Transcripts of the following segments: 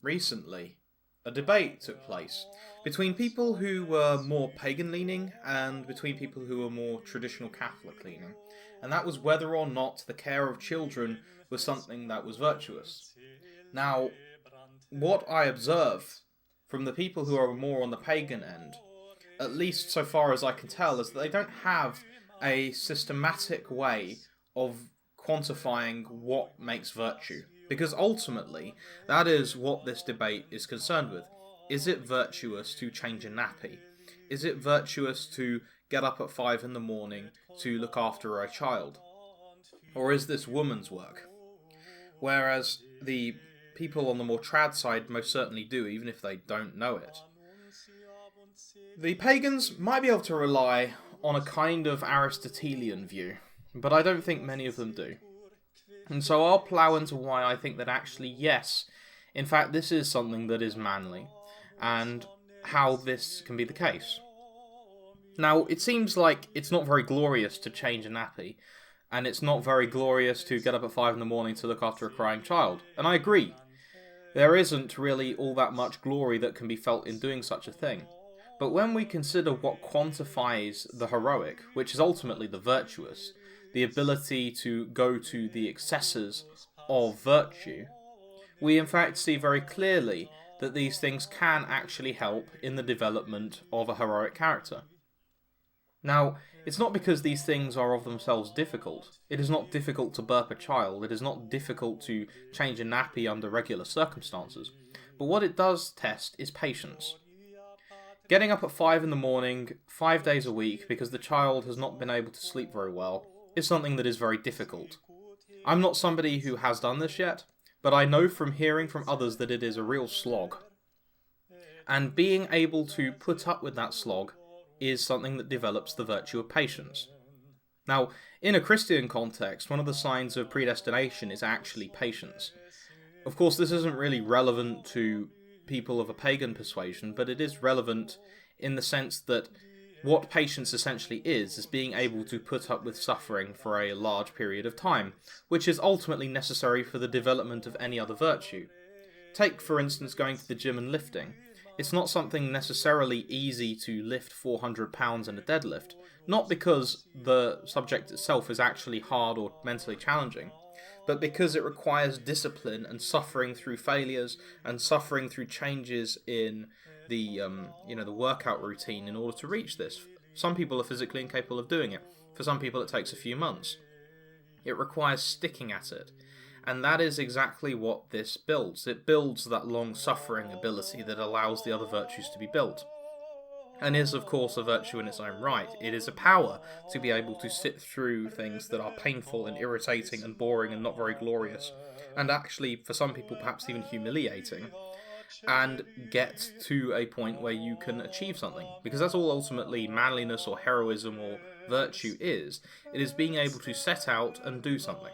recently, a debate took place between people who were more pagan-leaning and between people who were more traditional Catholic-leaning. And that was whether or not the care of children was something that was virtuous. Now, what I observe from the people who are more on the pagan end, at least so far as I can tell, is that they don't have a systematic way of quantifying what makes virtue. Because ultimately, that is what this debate is concerned with. Is it virtuous to change a nappy? Is it virtuous to get up at 5 in the morning to look after a child? Or is this woman's work? Whereas the people on the more trad side most certainly do, even if they don't know it. The pagans might be able to rely on a kind of Aristotelian view, but I don't think many of them do. And so I'll plough into why I think that actually, yes, in fact, this is something that is manly, and how this can be the case. Now, it seems like it's not very glorious to change a nappy, and it's not very glorious to get up at 5 in the morning to look after a crying child. And I agree. There isn't really all that much glory that can be felt in doing such a thing. But when we consider what quantifies the heroic, which is ultimately the virtuous, the ability to go to the excesses of virtue, we in fact see very clearly that these things can actually help in the development of a heroic character. Now, it's not because these things are of themselves difficult. It is not difficult to burp a child. It is not difficult to change a nappy under regular circumstances. But what it does test is patience. Getting up at 5 in the morning, 5 days a week, because the child has not been able to sleep very well, is something that is very difficult. I'm not somebody who has done this yet, but I know from hearing from others that it is a real slog. And being able to put up with that slog is something that develops the virtue of patience. Now, in a Christian context, one of the signs of predestination is actually patience. Of course, this isn't really relevant to people of a pagan persuasion, but it is relevant in the sense that what patience essentially is being able to put up with suffering for a large period of time, which is ultimately necessary for the development of any other virtue. Take, for instance, going to the gym and lifting. It's not something necessarily easy to lift 400 pounds in a deadlift, not because the subject itself is actually hard or mentally challenging, but because it requires discipline and suffering through failures and suffering through changes in the workout routine in order to reach this. Some people are physically incapable of doing it. For some people it takes a few months. It requires sticking at it. And that is exactly what this builds. It builds that long-suffering ability that allows the other virtues to be built. And is, of course, a virtue in its own right. It is a power to be able to sit through things that are painful and irritating and boring and not very glorious, and actually, for some people, perhaps even humiliating, and get to a point where you can achieve something. Because that's all ultimately manliness or heroism or virtue is. It is being able to set out and do something.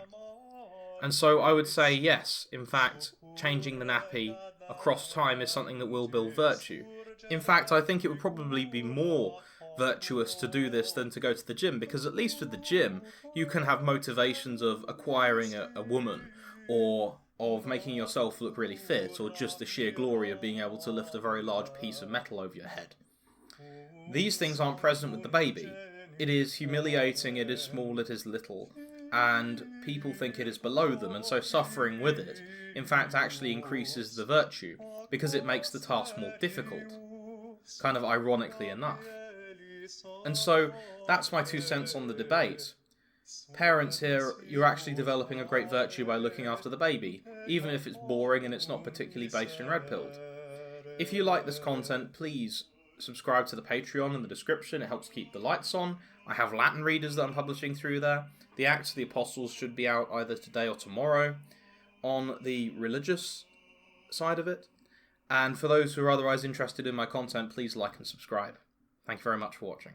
And so I would say, yes, in fact, changing the nappy across time is something that will build virtue. In fact, I think it would probably be more virtuous to do this than to go to the gym, because at least with the gym, you can have motivations of acquiring a woman, or of making yourself look really fit, or just the sheer glory of being able to lift a very large piece of metal over your head. These things aren't present with the baby. It is humiliating, it is small, it is little, and people think it is below them, and so suffering with it, in fact, actually increases the virtue, because it makes the task more difficult, kind of ironically enough. And so, that's my 2 cents on the debate. Parents here, you're actually developing a great virtue by looking after the baby, even if it's boring and it's not particularly based in red-pilled. If you like this content, please subscribe to the Patreon in the description. It helps keep the lights on. I have Latin readers that I'm publishing through there. The Acts of the Apostles should be out either today or tomorrow on the religious side of it. And for those who are otherwise interested in my content, please like and subscribe. Thank you very much for watching.